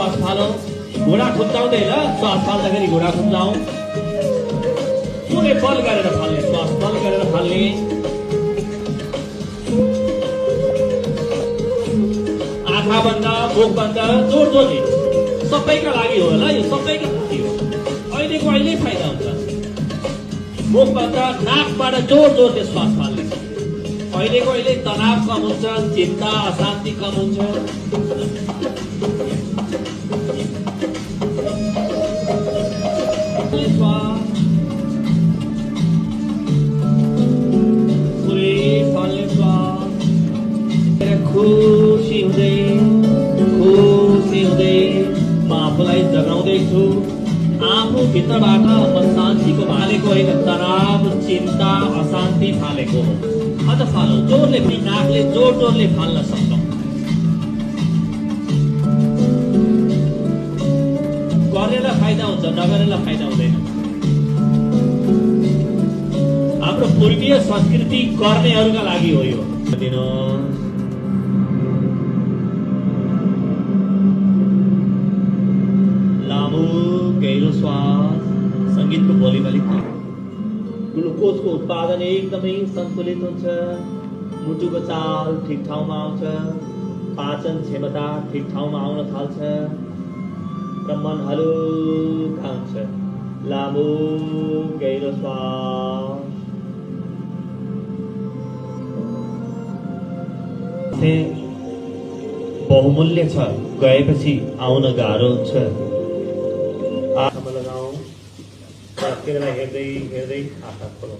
श्वास फालौँ। घुँडा खुम्चाउँदै ल, श्वास फाल्दाखेरि घुँडा खुम्चाउँ। पुरै बल गरेर फाल्ने, श्वास बल गरेर फाल्ने। आँखा बन्द, मुख बन्द, जोड जोडले। सबैका लागि हो ल, यो सबैका लागि हो। अहिलेको अहिले फाइदा हुन्छ। मुख बन्द, नाकबाट जोड जोडले श्वास फाल्ने। अहिलेको अहिले तनाव कम हुन्छ, चिन्ता अशान्ति कम हुन्छ। खुसी हुँदै म आफूलाई जगाउँदैछु। आफूभित्रबाट म शान्तिको फालेको होइन, तनाव चिन्ता अशान्ति फालेको हो। अझ फालौँ, जोडले पनि नाकले जोड जोडले फाल्न सक्छौँ। गरेर फाइदा हुन्छ, नगरेर फाइदा हुँदैन। हाम्रो पूर्वीय संस्कृति गर्नेहरूका लागि हो यो। लामो गहिरो श्वास। सङ्गीतको बोलीमा लेख्नु। ग्लुकोजको उत्पादन एकदमै सन्तुलित हुन्छ। मुटुको चाल ठिक ठाउँमा आउँछ। पाचन क्षमता ठिक ठाउँमा आउन थाल्छ र मन हलुका हुन्छ। लामो गहिरो श्वास। बहुमूल्य छ, गएपछि आउन गाह्रो हुन्छ। आँखामा लगाऊ, हेर्दै हेर्दै आँखा खोलौँ।